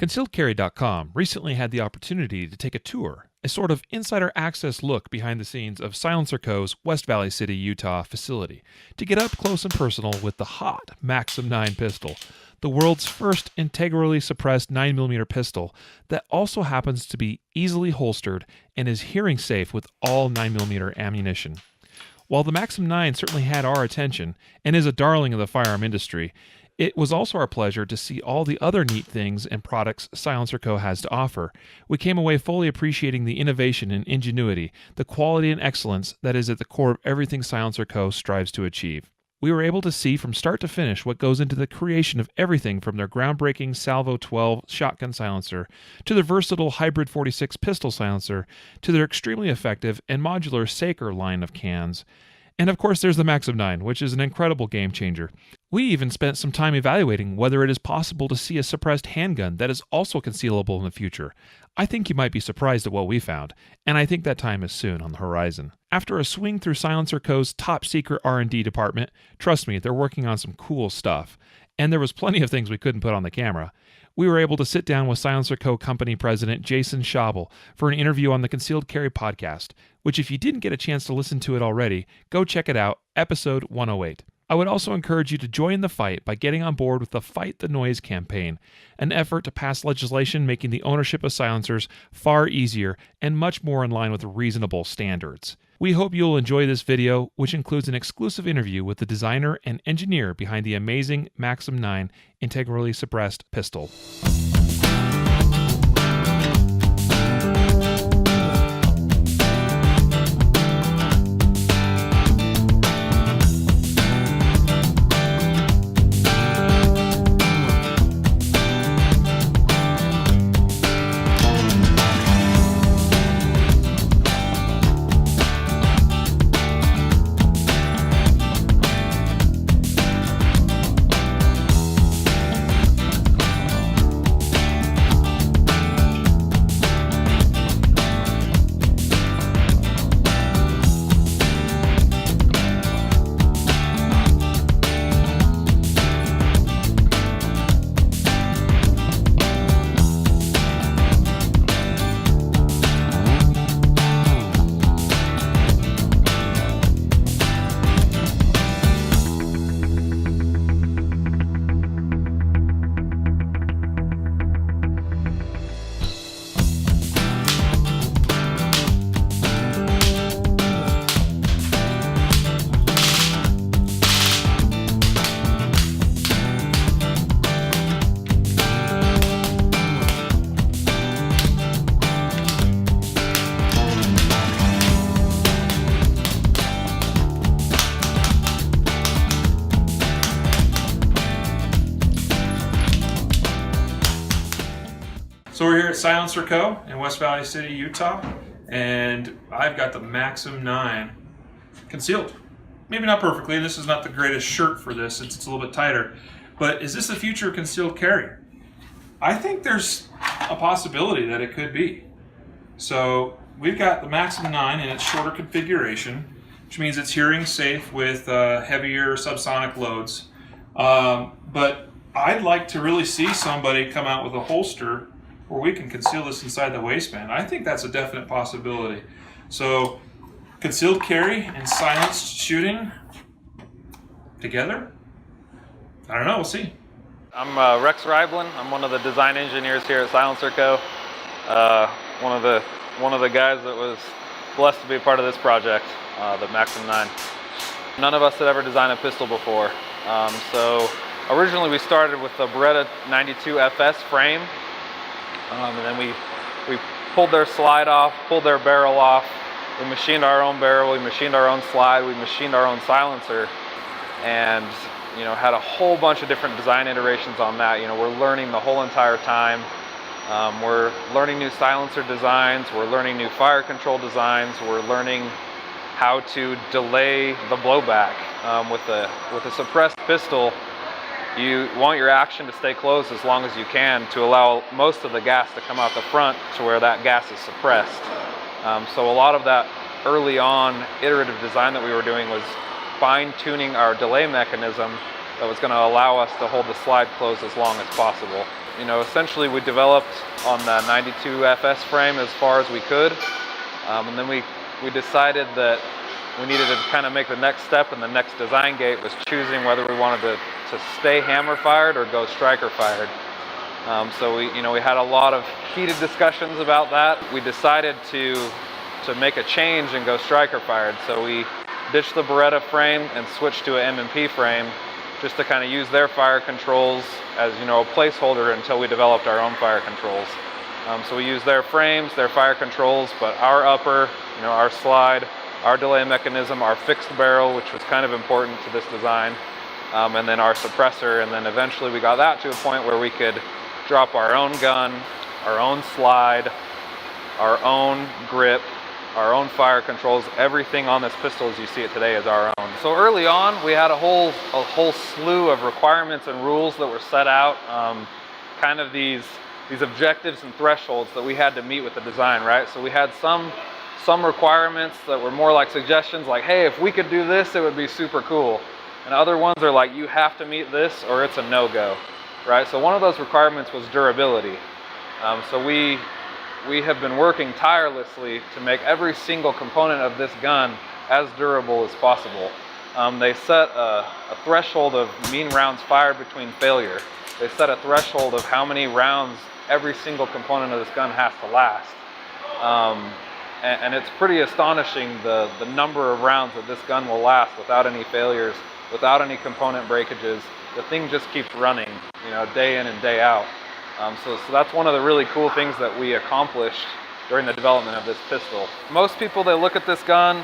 ConcealedCarry.com recently had the opportunity to take a tour, a sort of insider access look behind the scenes of SilencerCo's West Valley City, Utah facility, to get up close and personal with the hot Maxim 9 pistol, the world's first integrally suppressed 9mm pistol that also happens to be easily holstered and is hearing safe with all 9mm ammunition. While the Maxim 9 certainly had our attention and is a darling of the firearm industry, it was also our pleasure to see all the other neat things and products SilencerCo has to offer. We came away fully appreciating the innovation and ingenuity, the quality and excellence that is at the core of everything SilencerCo strives to achieve. We were able to see from start to finish what goes into the creation of everything from their groundbreaking Salvo 12 shotgun silencer, to their versatile Hybrid 46 pistol silencer, to their extremely effective and modular Saker line of cans. And of course there's the Maxim 9, which is an incredible game changer. We even spent some time evaluating whether it is possible to see a suppressed handgun that is also concealable in the future. I think you might be surprised at what we found, and I think that time is soon on the horizon. After a swing through SilencerCo's top secret R&D department, trust me, they're working on some cool stuff. And there was plenty of things we couldn't put on the camera. We were able to sit down with SilencerCo company president Jason Schabel for an interview on the Concealed Carry podcast, which if you didn't get a chance to listen to it already, go check it out, episode 108. I would also encourage you to join the fight by getting on board with the Fight the Noise campaign, an effort to pass legislation making the ownership of silencers far easier and much more in line with reasonable standards. We hope you'll enjoy this video, which includes an exclusive interview with the designer and engineer behind the amazing Maxim 9 integrally suppressed pistol. So we're here at SilencerCo in West Valley City, Utah, and I've got the Maxim 9 concealed. Maybe not perfectly, this is not the greatest shirt for this, it's a little bit tighter, but is this the future of concealed carry? I think there's a possibility that it could be. So we've got the Maxim 9 in its shorter configuration, which means it's hearing safe with heavier subsonic loads. But I'd like to really see somebody come out with a holster where we can conceal this inside the waistband. I think that's a definite possibility. So concealed carry and silenced shooting together? I don't know, we'll see. I'm Rex Reiblin. I'm one of the design engineers here at SilencerCo. One of the guys that was blessed to be a part of this project, the Maxim 9. None of us had ever designed a pistol before. So originally we started with the Beretta 92 FS frame. And then we pulled their slide off, pulled their barrel off. We machined our own barrel, we machined our own slide, we machined our own silencer, and had a whole bunch of different design iterations on that. We're learning the whole entire time. We're learning new silencer designs, we're learning new fire control designs, we're learning how to delay the blowback. With a suppressed pistol, you want your action to stay closed as long as you can to allow most of the gas to come out the front to where that gas is suppressed. So a lot of that early on iterative design that we were doing was fine-tuning our delay mechanism that was going to allow us to hold the slide closed as long as possible. Essentially we developed on the 92 FS frame as far as we could, and then we decided that we needed to kind of make the next step, and the next design gate was choosing whether we wanted to stay hammer fired or go striker fired. So we had a lot of heated discussions about that. We decided to make a change and go striker fired. So we ditched the Beretta frame and switched to an M&P frame, just to kind of use their fire controls as a placeholder until we developed our own fire controls. So we used their frames, their fire controls, but our upper, our slide, our delay mechanism, our fixed barrel, which was kind of important to this design, and then our suppressor, and then eventually we got that to a point where we could drop our own gun, our own slide, our own grip, our own fire controls. Everything on this pistol as you see it today is our own. So early on we had a whole slew of requirements and rules that were set out, kind of these objectives and thresholds that we had to meet with the design, right? So we had some requirements that were more like suggestions, like, hey, if we could do this, it would be super cool. And other ones are like, you have to meet this or it's a no-go, right? So one of those requirements was durability. So we have been working tirelessly to make every single component of this gun as durable as possible. They set a threshold of mean rounds fired between failure. They set a threshold of how many rounds every single component of this gun has to last. And it's pretty astonishing the number of rounds that this gun will last without any failures, without any component breakages. The thing just keeps running, day in and day out. So that's one of the really cool things that we accomplished during the development of this pistol. Most people, they look at this gun,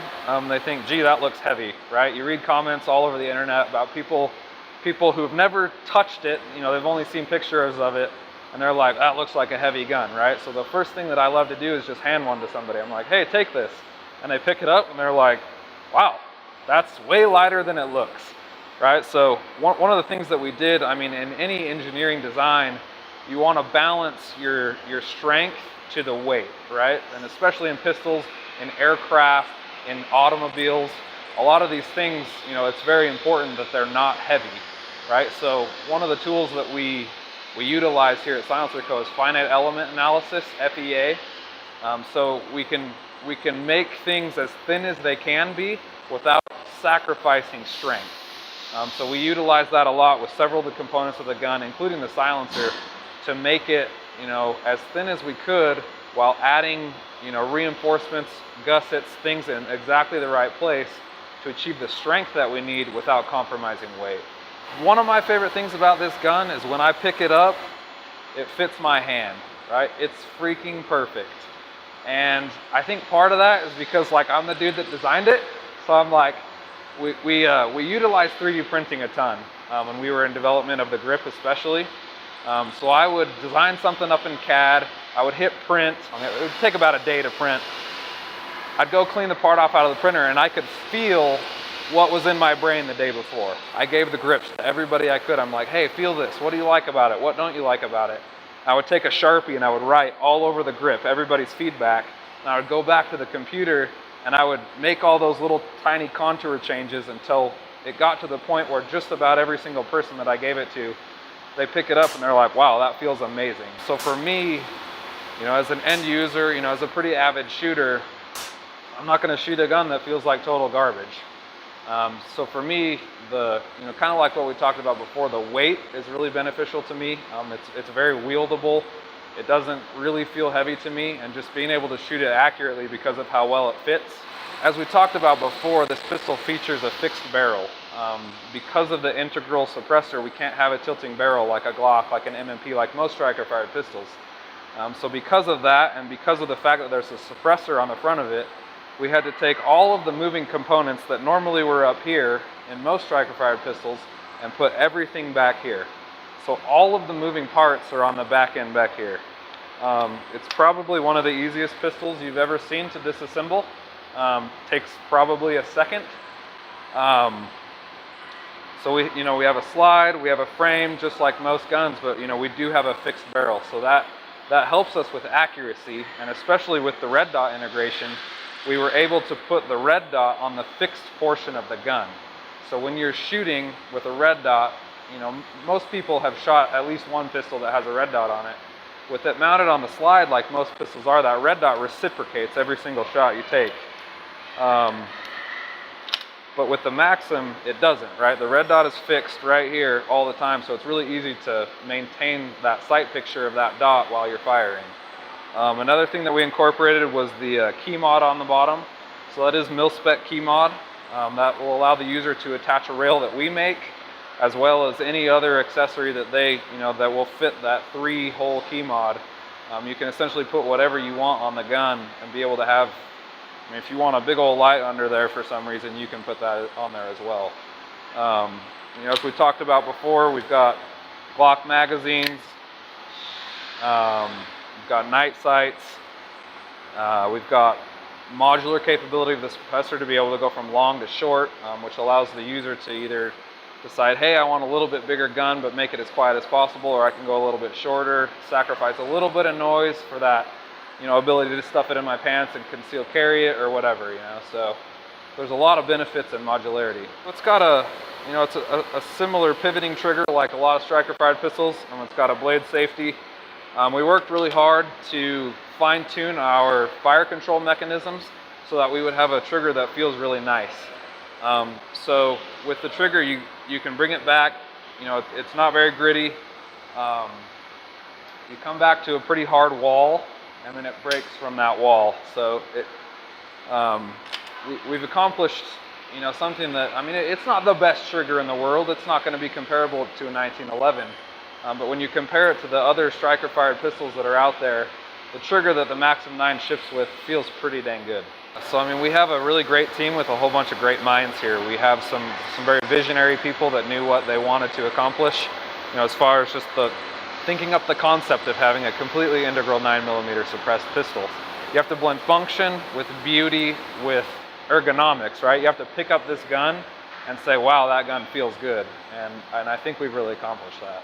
they think, gee, that looks heavy, right? You read comments all over the internet about people who've never touched it, they've only seen pictures of it, and they're like, that looks like a heavy gun, right? So the first thing that I love to do is just hand one to somebody. I'm like, hey, take this. And they pick it up and they're like, wow, that's way lighter than it looks, right? So one of the things that we did, in any engineering design, you want to balance your strength to the weight, right? And especially in pistols, in aircraft, in automobiles, a lot of these things, it's very important that they're not heavy, right? So one of the tools that we utilize here at SilencerCo is finite element analysis, FEA. So we can make things as thin as they can be without sacrificing strength. So we utilize that a lot with several of the components of the gun, including the silencer, to make it, as thin as we could while adding, reinforcements, gussets, things in exactly the right place to achieve the strength that we need without compromising weight. One of my favorite things about this gun is when I pick it up, it fits my hand, right? It's freaking perfect. And I think part of that is because I'm the dude that designed it. So I'm like, we utilize 3D printing a ton when we were in development of the grip especially. So I would design something up in CAD, I would hit print, it would take about a day to print. I'd go clean the part off out of the printer and I could feel what was in my brain the day before. I gave the grips to everybody I could. I'm like, hey, feel this. What do you like about it? What don't you like about it? I would take a Sharpie and I would write all over the grip, everybody's feedback. And I would go back to the computer and I would make all those little tiny contour changes until it got to the point where just about every single person that I gave it to, they pick it up and they're like, wow, that feels amazing. So for me, as an end user, as a pretty avid shooter, I'm not gonna shoot a gun that feels like total garbage. So for me, kind of like what we talked about before, the weight is really beneficial to me. It's very wieldable. It doesn't really feel heavy to me, and just being able to shoot it accurately because of how well it fits. As we talked about before, this pistol features a fixed barrel. Because of the integral suppressor, we can't have a tilting barrel like a Glock, like an M&P, like most striker-fired pistols. So because of that, and because of the fact that there's a suppressor on the front of it, we had to take all of the moving components that normally were up here in most striker-fired pistols and put everything back here. So all of the moving parts are on the back end back here. It's probably one of the easiest pistols you've ever seen to disassemble. Takes probably a second. So we have a slide, we have a frame just like most guns, but we do have a fixed barrel. So that helps us with accuracy, and especially with the red dot integration, we were able to put the red dot on the fixed portion of the gun. So when you're shooting with a red dot, you know, most people have shot at least one pistol that has a red dot on it. With it mounted on the slide like most pistols are, that red dot reciprocates every single shot you take. But with the Maxim, it doesn't, right? The red dot is fixed right here all the time, so it's really easy to maintain that sight picture of that dot while you're firing. Another thing that we incorporated was the key mod on the bottom. So that is mil-spec key mod. That will allow the user to attach a rail that we make, as well as any other accessory that that will fit that 3-hole key mod. You can essentially put whatever you want on the gun and be able to have, I mean, if you want a big old light under there for some reason, you can put that on there as well. As we talked about before, we've got Glock magazines, we've got night sights, we've got modular capability of the suppressor to be able to go from long to short, which allows the user to either decide, hey, I want a little bit bigger gun but make it as quiet as possible, or I can go a little bit shorter, sacrifice a little bit of noise for that, ability to stuff it in my pants and conceal carry it or whatever, So there's a lot of benefits in modularity. It's got it's a similar pivoting trigger like a lot of striker-fired pistols, and it's got a blade safety. We worked really hard to fine-tune our fire control mechanisms so that we would have a trigger that feels really nice. So with the trigger, you can bring it back. It's not very gritty. You come back to a pretty hard wall, and then it breaks from that wall. So we've accomplished something that, I mean, it's not the best trigger in the world. It's not going to be comparable to a 1911. But when you compare it to the other striker-fired pistols that are out there, the trigger that the Maxim 9 ships with feels pretty dang good. So, I mean, we have a really great team with a whole bunch of great minds here. We have some very visionary people that knew what they wanted to accomplish, as far as just thinking up the concept of having a completely integral 9mm suppressed pistol. You have to blend function with beauty, with ergonomics, right? You have to pick up this gun and say, wow, that gun feels good. And I think we've really accomplished that.